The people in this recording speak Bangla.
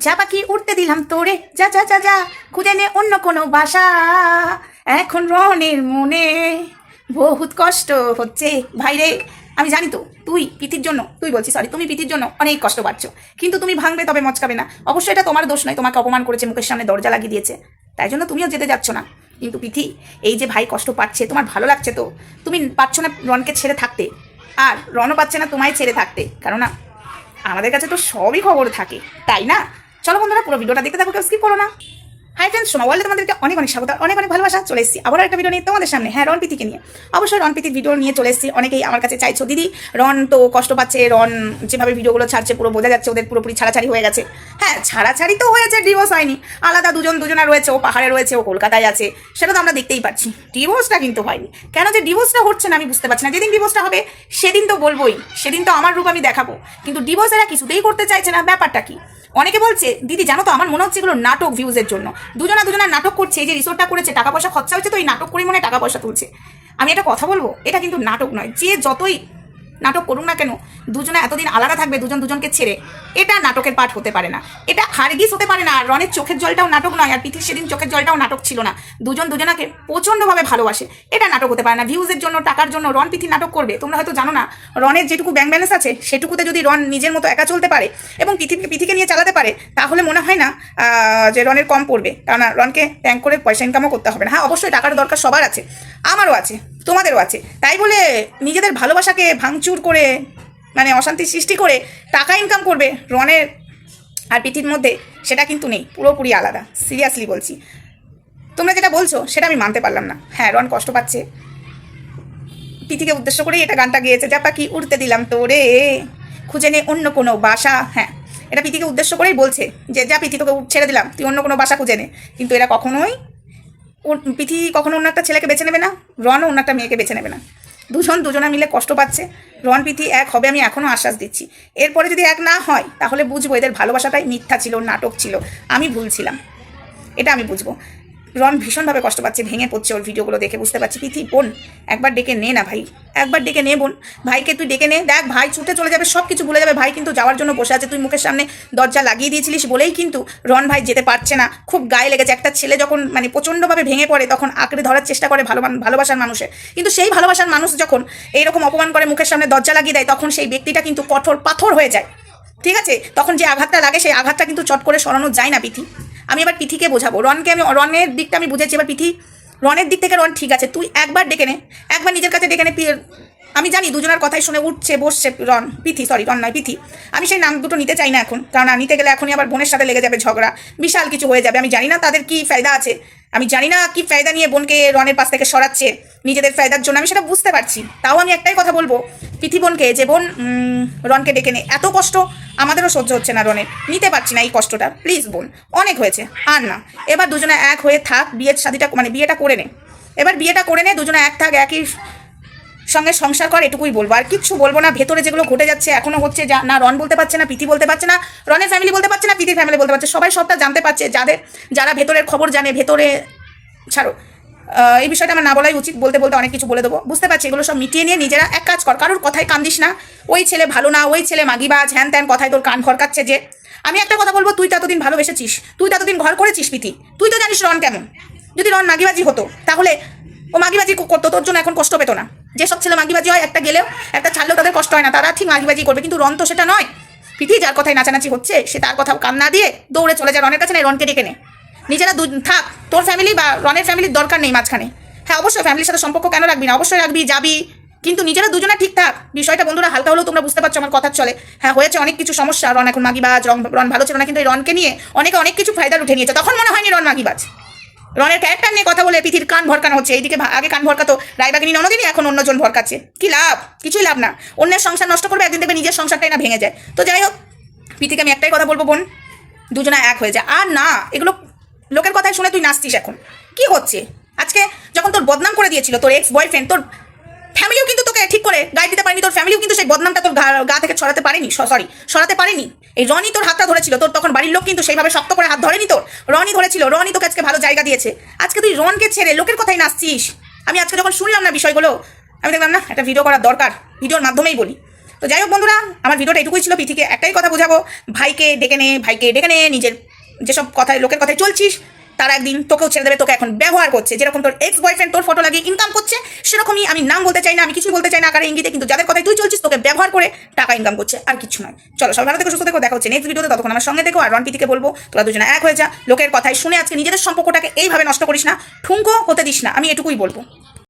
যা পাখি উড়তে দিলাম তোরে, যা যা যা যা খুঁজে নে অন্য কোনো বাসা। এখন রনের মনে বহুত কষ্ট হচ্ছে ভাইরে। আমি জানি তো তুই পিতির জন্য, তুমি পিতির জন্য অনেক কষ্ট পাচ্ছ, কিন্তু তুমি ভাঙবে তবে মচকাবে না। অবশ্যই এটা তোমার দোষ নয়, তোমাকে অপমান করেছে, মুখের সামনে দরজা লাগিয়ে দিয়েছে, তাই জন্য তুমিও যেতে যাচ্ছ না। কিন্তু পিথি, এই যে ভাই কষ্ট পাচ্ছে, তোমার ভালো লাগছে তো? তুমি পাচ্ছ না রনকে ছেড়ে থাকতে, আর রনও পাচ্ছে না তোমায় ছেড়ে থাকতে, কারণ না আমাদের কাছে তো সবই খবর থাকে, তাই না? চলো বন্ধুরা, পুরো ভিডিওটা দেখতে থাকো, কেউ স্কিপ করো না। হাই ফ্রেন্ডস, সোমা ওয়ার্ল্ডে তোমাদেরকে অনেক অনেক স্বাগত, অনেক অনেক ভালোবাসা। চলে এসেছি আবার একটা ভিডিও নিয়ে তোমাদের সামনে। হ্যাঁ, রন পিতিকে নিয়ে, অবশ্যই রন পিতির ভিডিও নিয়ে চলে এসেছি। অনেকেই আমার কাছে চাইছো, দিদি রন তো কষ্ট পাচ্ছে, রন যেভাবে ভিডিওগুলো ছাড়ছে পুরো বোঝা যাচ্ছে ওদের পুরোপুরি ছাড়াছাড়ি হয়ে গেছে। হ্যাঁ, ছাড়াছাড়ি তো হয়েছে, ডিভোর্স হয়নি, আলাদা দুজনা রয়েছে, ও পাহাড়ে রয়েছে, ও কলকাতায় আছে, সেটা তো আমরা দেখতেই পাচ্ছি। ডিভোর্সটা কিন্তু হয়নি। কেন যে ডিভোর্সটা হচ্ছে না আমি বুঝতে পারছি না। যেদিন ডিভোর্সটা হবে সেদিন তো বলবোই, সেদিন তো আমার রূপ আমি দেখাবো, কিন্তু ডিভোর্স এরা কিছুতেই করতে চাইছে না। ব্যাপারটা কি? অনেকে বলছে, দিদি জানো তো আমার মনে হচ্ছে এগুলো নাটক, ভিউজের জন্য দুজনা নাটক করছে। এই যে রিসোর্টটা করেছে, টাকা পয়সা খরচা হচ্ছে, তো এই নাটক করে মনে টাকা পয়সা তুলছে। আমি একটা কথা বলবো, এটা কিন্তু নাটক নয়। যে যতই নাটক করুক না কেন, দুজনে এতদিন আলাদা থাকবে দুজনকে ছেড়ে, এটা নাটকের পার্ট হতে পারে না, এটা হারগিস হতে পারে না। আর রনের চোখের জলটাও নাটক নয়, আর পিথির সেদিন চোখের জলটাও নাটক ছিল না। দুজনাকে প্রচণ্ডভাবে ভালোবাসে, এটা নাটক হতে পারে না। ভিউজের জন্য, টাকার জন্য রন পিথি নাটক করবে? তোমরা হয়তো জানো না, রনের যেটুকু ব্যাংক ব্যালেন্স আছে সেটুকুতে যদি রন নিজের মতো একা চলতে পারে এবং পিথিকে নিয়ে চালাতে পারে, তাহলে মনে হয় না যে রনের কম পড়বে। কারণ রনকে ব্যাংক করে পয়সা ইনকামও করতে হবে না। হ্যাঁ, অবশ্যই টাকার দরকার সবার আছে, আমারও আছে, তোমাদেরও আছে। তাই বলে নিজেদের ভালোবাসাকে ভাঙচুর করে, মানে অশান্তি সৃষ্টি করে টাকা ইনকাম করবে রনের আর পিথির মধ্যে, সেটা কিন্তু নেই, পুরোপুরি আলাদা। সিরিয়াসলি বলছি, তোমরা যেটা বলছো সেটা আমি মানতে পারলাম না। হ্যাঁ, রন কষ্ট পাচ্ছে, পিথিকে উদ্দেশ্য করেই এটা গানটা গেয়েছে, যা পাখি উড়তে দিলাম তোরে, খুঁজে নে অন্য কোনো বাসা। হ্যাঁ, এটা পিথিকে উদ্দেশ্য করেই বলছে যে যা পিথি, তোকে ছেড়ে দিলাম, তুই অন্য কোনো বাসা খুঁজে নে। কিন্তু এরা কখনোই, পিথি কখনো অন্য একটা ছেলেকে বেছে নেবে না, রনও অন্য একটা মেয়েকে বেছে নেবে না। দুজনা মিলে কষ্ট পাচ্ছে। রন পিথি এক হবে, আমি এখনও আশ্বাস দিচ্ছি। এরপরে যদি এক না হয়, তাহলে বুঝবো এদের ভালোবাসাটাই মিথ্যা ছিল, নাটক ছিল, আমি ভুল ছিলাম, এটা আমি বুঝবো। রন ভীষণভাবে কষ্ট পাচ্ছে, ভেঙে পড়ছে ওর ভিডিওগুলো দেখে, বুঝতে পারছি। পিথি বোন, একবার ডেকে নে না ভাই, একবার ডেকে নে বোন, ভাইকে তুই ডেকে নে। দেখ ভাই ছুটে চলে যাবে, সব কিছু ভুলে যাবে, ভাই কিন্তু যাওয়ার জন্য বসে আছে। তুই মুখের সামনে দরজা লাগিয়ে দিয়েছিলিস বলেই কিন্তু রন ভাই যেতে পারছে না, খুব গায়ে লেগেছে। একটা ছেলে যখন মানে প্রচণ্ডভাবে ভেঙে পড়ে, তখন আঁকড়ে ধরার চেষ্টা করে ভালোবাসার মানুষের, কিন্তু সেই ভালোবাসার মানুষ যখন এইরকম অপমান করে, মুখের সামনে দরজা লাগিয়ে দেয়, তখন সেই ব্যক্তিটা কিন্তু কঠোর পাথর হয়ে যায়। ঠিক আছে, তখন যে আঘাতটা লাগে, সেই আঘাতটা কিন্তু চট করে সরানো যায় না। পিথি, আমি এবার পিথিকে বোঝাবো, রনের দিকটা আমি বুঝেছি। এবার পিথি, রনের দিক থেকে রন ঠিক আছে, তুই একবার ডেকে নে, একবার নিজের কাছে ডেকে নে। আমি জানি দুজনের কথাই শুনে উঠছে বসছে রন, রন নয় পিথি। আমি সেই নাম দুটো নিতে চাই না এখন, কারণ নিতে গেলে এখনই আবার বোনের সাথে লেগে যাবে ঝগড়া, বিশাল কিছু হয়ে যাবে। আমি জানি না তাদের কি ফায়দা আছে, আমি জানি না কি ফায়দা নিয়ে বোনকে রনের পাশ থেকে সরাচ্ছে নিজেদের ফায়দার জন্য, আমি সেটা বুঝতে পারছি। তাও আমি একটাই কথা বলবো পিথি বোনকে, যে বোন রনকে ডেকে নে। এত কষ্ট আমাদেরও সহ্য হচ্ছে না রনের, নিতে পারছি না এই কষ্টটা, প্লিজ বোন, অনেক হয়েছে, আর না। এবার দুজনে এক হয়ে থাক, বিয়েটা করে নে, এবার বিয়েটা করে নে, দুজনে এক থাক, একই সঙ্গে সংসার কর, এটুকুই বলবো, আর কিচ্ছু বলবো না। ভেতরে যেগুলো ঘটে যাচ্ছে এখনো হচ্ছে, না রন বলতে পারছে না, পিথি বলতে পারছে না, রনের ফ্যামিলি বলতে পারছে না, পিথির ফ্যামিলি বলতে পারছে, সবাই সবটা জানতে পারছে। যারা ভেতরের খবর জানে, ভেতরে ছাড়ো, এই বিষয়টা আমার না বলাই উচিত, বলতে অনেক কিছু বলে দেবো, বুঝতে পারছি। এগুলো সব মিটিয়ে নিয়ে নিজেরা এক কাজ কর, কারোর কথায় কান দিস না। ওই ছেলে ভালো না, ওই ছেলে মাগিবাজ, হ্যান ত্যান কথায় তোর কান ভরকাচ্ছে। যে আমি একটা কথা বলবো, তুই তো এতদিন ভালোবেসেছিস, তুই তো এতদিন ঘর করেছিস পিথি, তুই তো জানিস রন কেমন। যদি রন মাগিবাজি হতো, তাহলে ও মাগিবাজি করতো, তোর জন্য এখন কষ্ট পেতো না। যেসব ছেলে মাগিবাজি হয়, একটা গেলেও একটা ছাড়লেও তাদের কষ্ট হয় না, তারা ঠিক মাগিবাজি করবে, কিন্তু রন তো সেটা নয়। পিথি যার কথায় নাচানাচি হচ্ছে, সে তার কথাও কান না দিয়ে দৌড়ে চলে যায় রনের কাছে, না রনকে ডেকে নে, নিজেরা থাক। তোর ফ্যামিলি বা রনের ফ্যামিলির দরকার নেই মাঝখানে। হ্যাঁ, অবশ্যই ফ্যামিলির সাথে সম্পর্ক কেন রাখবি না, অবশ্যই রাখবি, যাবি, কিন্তু নিজেরা দুজনে ঠিক থাক। বিষয়টা বন্ধুরা হালকা হলেও তোমরা বুঝতে পারছো আমার কথার চলে। হ্যাঁ, হয়েছে অনেক কিছু সমস্যা, রন এখন মাগিবাজ, রন ভালো ছিল না, কিন্তু এই রনকে নিয়ে অনেক কিছু ফায়দা উঠে নিয়েছে। তখন মনে হয়নি রন মাগিবাজ। রনের ক্যারেক্টার নিয়ে কথা বলে পিথির কান ভরকানো হচ্ছে। এইদিকে আগে কান ভরকাতো রায়বাগিনী ননদিনী, এখন অন্যজন ভরকাচ্ছে। কি লাভ? কিছুই লাভ না। অন্যের সংসার নষ্ট করবে, একদিন দেখবে নিজের সংসারটাই না ভেঙে যায়। তো যাই হোক, পিথিকে আমি একটাই কথা বলবো, বোন দুজনা এক হয়ে যায়। আর না, এগুলো লোকের কথাই শুনে তুই নাচছিস এখন। কি হচ্ছে? আজকে যখন তোর বদনাম করে দিয়েছিল তোর এক্স বয়ফ্রেন্ড, তোর ফ্যামিলিও কিন্তু তোকে ঠিক করে গাইড দিতে পারেনি, তোর ফ্যামিলিও কিন্তু সেই বদনামটা তোর গা থেকে সরাতে পারেনি। এই রনি তোর হাতটা ধরেছিল, তোর তখন বাড়ির লোক কিন্তু সেইভাবে শক্ত করে হাত ধরেনি, তোর রনি ধরেছিল, রনি তোকে আজকে ভালো জায়গা দিয়েছে। আজকে তুই রনকে ছেড়ে লোকের কথাই নাচছিস। আমি আজকে যখন শুনলাম না বিষয়গুলো, আমি দেখলাম না একটা ভিডিও করার দরকার, ভিডিওর মাধ্যমেই বলি। তো যাই হোক বন্ধুরা, আমার ভিডিওটা এটুকুই ছিল। পিথিকে একটাই কথা বোঝাবো, ভাইকে ডেকে নে, নিজের যেসব কথায় লোকের কথায় চলছিস তারা একদিন তোকেও ছেড়ে দেবে। তোকে এখন ব্যবহার করছে, যেরকম তোর এক্স বয়ফ্রেন্ড তোর ফটো লাগিয়ে ইনকাম করছে, সেরকমই আমি নাম বলতে চাই না, আমি কিছুই বলতে চাই না আকারে ইঙ্গিতে, কিন্তু যাদের কথায় তুই চলছিস তোকে ব্যবহার করে টাকা ইনকাম করছে, আর কিছু নয়। চলো সবাই ভালো থেকো, সুস্থ থেকো, দেখা হচ্ছে নেক্সট ভিডিওতে। ততক্ষণ আমার সঙ্গে থেকো। আর রনপিতিকে বলবো তোরা দুজনে এক হয়ে যা, লোকের কথায় শুনে আজকে নিজেদের সম্পর্কটাকে এইভাবে নষ্ট করিস না, ঠুনকো হতে দিস না, আমি এটুকুই বলবো।